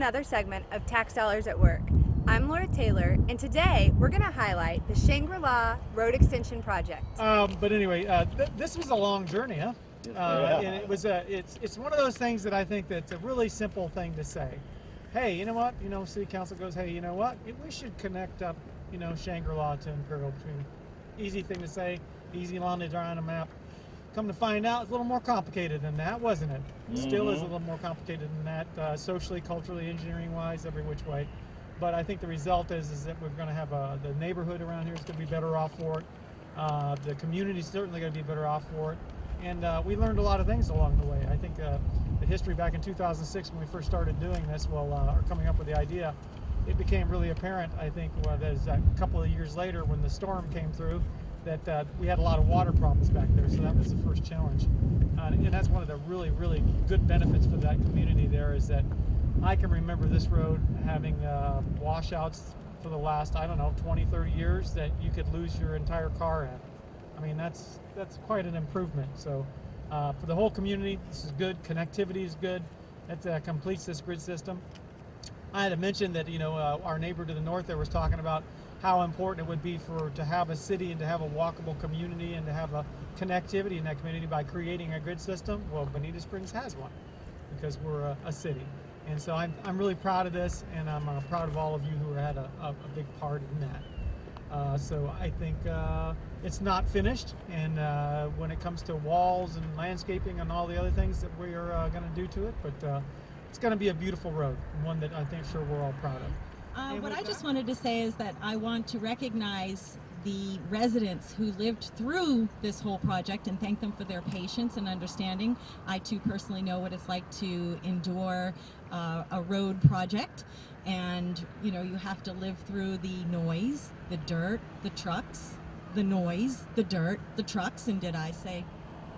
another segment of Tax Dollars at Work. I'm Laura Taylor, and today we're going to highlight the Shangri Road Extension Project. But anyway, this was a long journey, huh? And it was it's one of those things that I think that's a really simple thing to say. Hey, you know what? You know, City Council goes, hey, you know what? We should connect up, you know, Shangri-La to Imperial. Between easy thing to say, easy line to draw on a map. Come to find out, it's a little more complicated than that, wasn't it? Still is a little more complicated than that, socially, culturally, engineering-wise, every which way. But I think the result is that we're going to have the neighborhood around here is going to be better off for it. The community is certainly going to be better off for it. And we learned a lot of things along the way. I think the history back in 2006 when we first started doing this, or coming up with the idea, it became really apparent, I think, as a couple of years later when the storm came through, that we had a lot of water problems back there. So that was the first challenge. And that's one of the really, really good benefits for that community there is that I can remember this road having washouts for the last, I don't know, 20, 30 years that you could lose your entire car in. I mean, that's quite an improvement. So for the whole community, this is good. Connectivity is good. That completes this grid system. I had to mention that, you know, our neighbor to the north there was talking about how important it would be to have a city and to have a walkable community and to have a connectivity in that community by creating a grid system. Well, Bonita Springs has one because we're a city. And so I'm really proud of this, and I'm proud of all of you who had a big part in that. So I think it's not finished, and when it comes to walls and landscaping and all the other things that we are going to do to it, but it's going to be a beautiful road, one that I think sure we're all proud of. What I just wanted to say is that I want to recognize the residents who lived through this whole project and thank them for their patience and understanding. I too personally know what it's like to endure a road project, and you know, you have to live through the noise, the dirt, the trucks, the noise, the dirt, the trucks, and did I say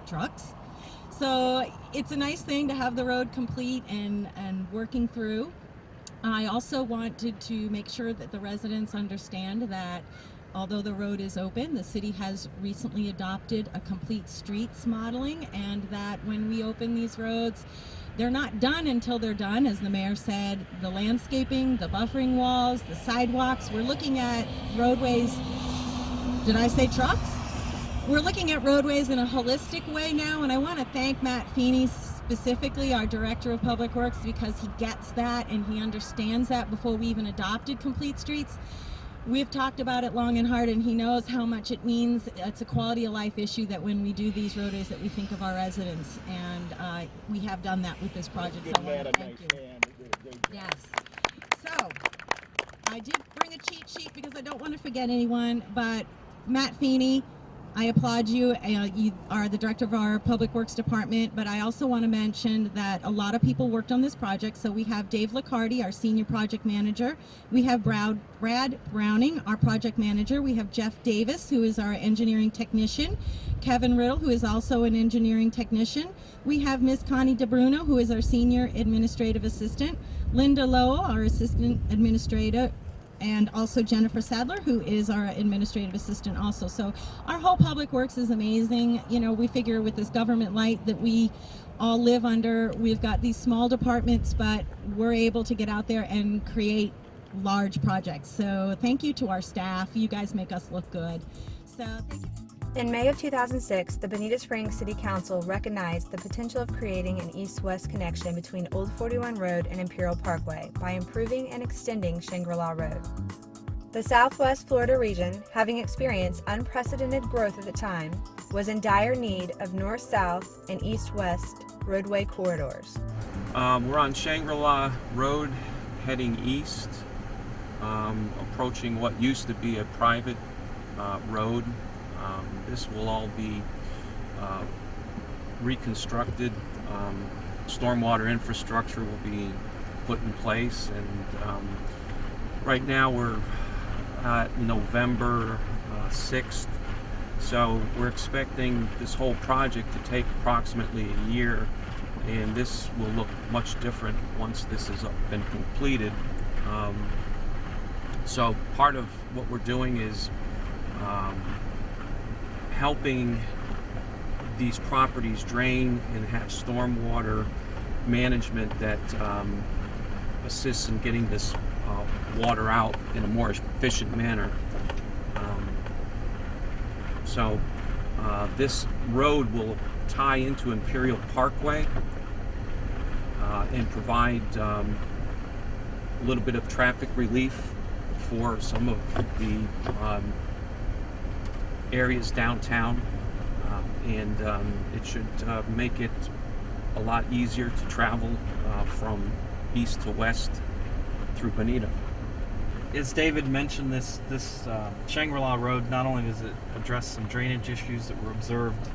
trucks? So it's a nice thing to have the road complete and working through. I also wanted to make sure that the residents understand that although the road is open, the city has recently adopted a complete streets modeling, and that when we open these roads, they're not done until they're done. As the mayor said, the landscaping, the buffering walls, the sidewalks, we're looking at roadways, did I say trucks? We're looking at roadways in a holistic way now, and I want to thank Matt Feeney, specifically our Director of Public Works, because he gets that and he understands that before we even adopted complete streets. We've talked about it long and hard, and he knows how much it means. It's a quality of life issue that when we do these roadways that we think of our residents, and we have done that with this project. So I want to thank you. Yes. So I did bring a cheat sheet because I don't want to forget anyone, but Matt Feeney, I applaud you. You are the director of our Public Works Department, but I also want to mention that a lot of people worked on this project. So we have Dave Licardi, our Senior Project Manager. We have Brad Browning, our Project Manager. We have Jeff Davis, who is our Engineering Technician. Kevin Riddle, who is also an Engineering Technician. We have Ms. Connie DeBruno, who is our Senior Administrative Assistant. Linda Lowell, our Assistant Administrator, and also Jennifer Sadler, who is our administrative assistant also. So our whole public works is amazing. You know, we figure with this government light that we all live under, we've got these small departments, but we're able to get out there and create large projects. So thank you to our staff. You guys make us look good. So thank you. In May of 2006, the Bonita Springs City Council recognized the potential of creating an east-west connection between Old 41 Road and Imperial Parkway by improving and extending Shangri-La Road. The Southwest Florida region, having experienced unprecedented growth at the time, was in dire need of north-south and east-west roadway corridors. We're on Shangri-La Road heading east, approaching what used to be a private road. This will all be reconstructed. Stormwater infrastructure will be put in place, and right now we're at November 6th, so we're expecting this whole project to take approximately a year, and this will look much different once this has been completed. So part of what we're doing is helping these properties drain and have stormwater management that assists in getting this water out in a more efficient manner. So this road will tie into Imperial Parkway and provide a little bit of traffic relief for some of the areas downtown, and it should make it a lot easier to travel from east to west through Bonita. As David mentioned, this Shangri-La Road, not only does it address some drainage issues that were observed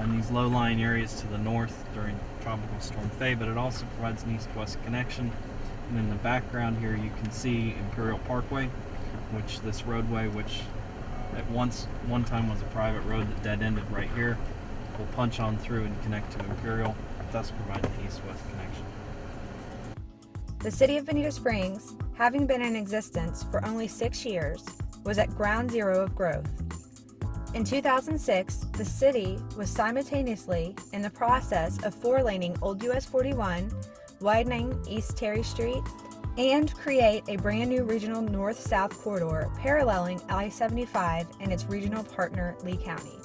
in these low-lying areas to the north during Tropical Storm Faye, but it also provides an east-west connection. And in the background here you can see Imperial Parkway, which this roadway, which at one time was a private road that dead-ended right here, will punch on through and connect to Imperial, thus providing the east-west connection. The city of Bonita Springs, having been in existence for only 6 years, was at ground zero of growth. In 2006, the city was simultaneously in the process of four-laning Old US 41, widening East Terry Street, and create a brand new regional north-south corridor paralleling I-75 and its regional partner, Lee County.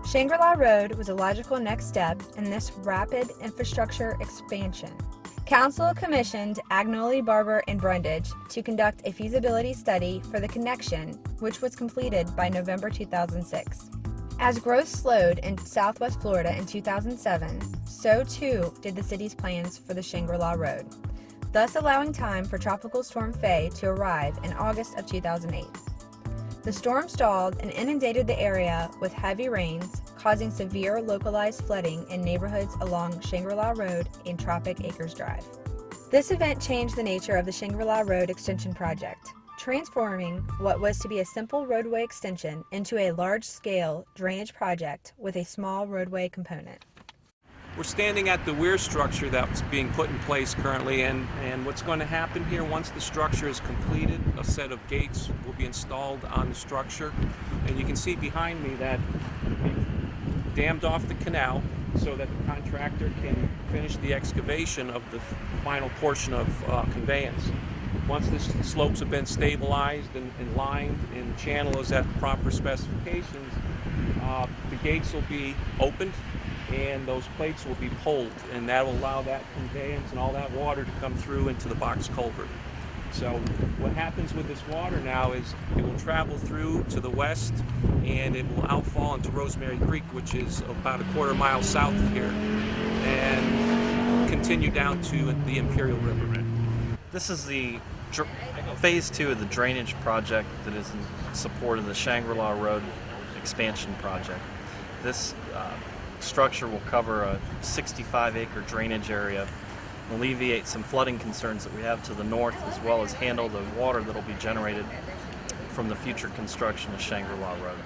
Shangri-La Road was a logical next step in this rapid infrastructure expansion. Council commissioned Agnoli, Barber, and Brundage to conduct a feasibility study for the connection, which was completed by November 2006. As growth slowed in Southwest Florida in 2007, so too did the city's plans for the Shangri-La Road, thus allowing time for Tropical Storm Faye to arrive in August of 2008. The storm stalled and inundated the area with heavy rains, causing severe localized flooding in neighborhoods along Shangri-La Road and Tropic Acres Drive. This event changed the nature of the Shangri-La Road Extension project, transforming what was to be a simple roadway extension into a large-scale drainage project with a small roadway component. We're standing at the weir structure that's being put in place currently, and what's going to happen here once the structure is completed, a set of gates will be installed on the structure, and you can see behind me that we've dammed off the canal so that the contractor can finish the excavation of the final portion of conveyance. Once the slopes have been stabilized and lined and the channel is at proper specifications, the gates will be opened and those plates will be pulled, and that will allow that conveyance and all that water to come through into the box culvert. So what happens with this water now is it will travel through to the west and it will outfall into Rosemary Creek, which is about a quarter mile south of here, and continue down to the Imperial River. This is the phase 2 of the drainage project that is in support of the Shangri-La Road expansion project. This structure will cover a 65-acre drainage area, alleviate some flooding concerns that we have to the north, as well as handle the water that will be generated from the future construction of Shangri-La Road.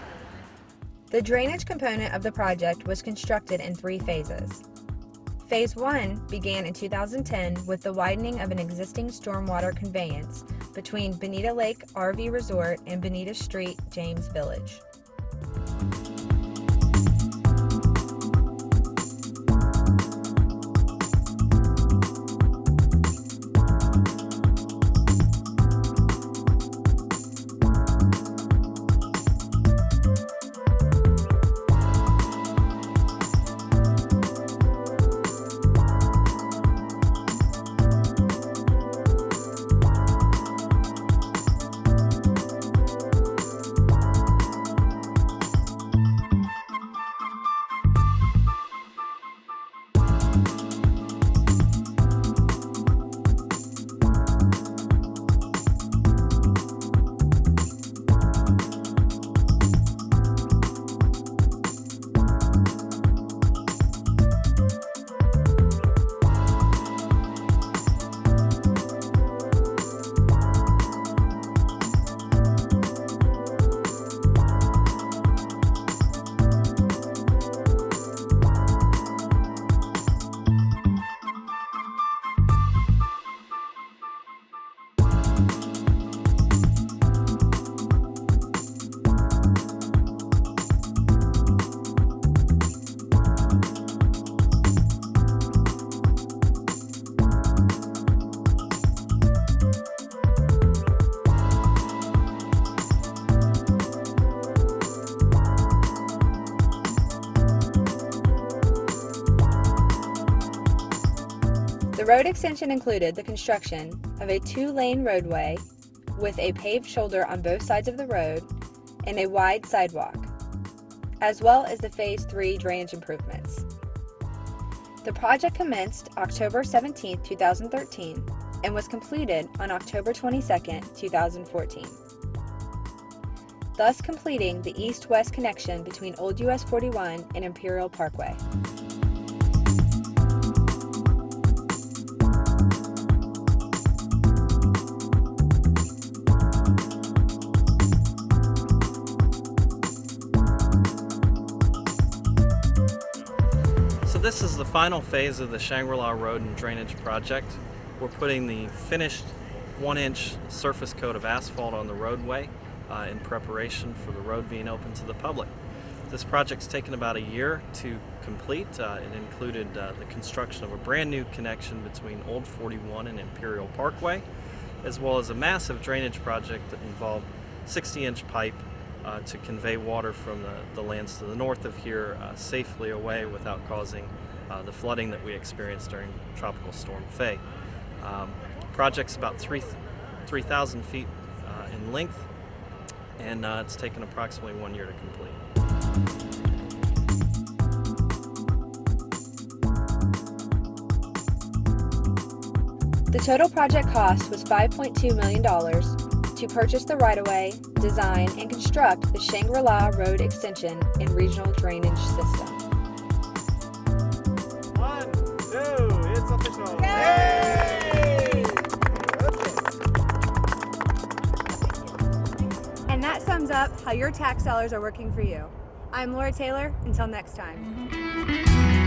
The drainage component of the project was constructed in 3 phases. Phase 1 began in 2010 with the widening of an existing stormwater conveyance between Bonita Lake RV Resort and Bonita Street, James Village. road extension included the construction of a 2-lane roadway with a paved shoulder on both sides of the road and a wide sidewalk, as well as the Phase 3 drainage improvements. The project commenced October 17, 2013, and was completed on October 22, 2014, thus completing the east-west connection between Old US 41 and Imperial Parkway. So this is the final phase of the Shangri-La Road and Drainage Project. We're putting the finished 1-inch surface coat of asphalt on the roadway in preparation for the road being open to the public. This project's taken about a year to complete. It included the construction of a brand new connection between Old 41 and Imperial Parkway, as well as a massive drainage project that involved 60-inch pipe to convey water from the lands to the north of here safely away without causing the flooding that we experienced during Tropical Storm Faye. Project's about 3,000 feet in length, and it's taken approximately 1 year to complete. The total project cost was $5.2 million to purchase the right-of-way, design, and construct the Shangri-La Road Extension and Regional Drainage System. 1, 2, it's official. Yay! And that sums up how your tax dollars are working for you. I'm Laura Taylor. Until next time.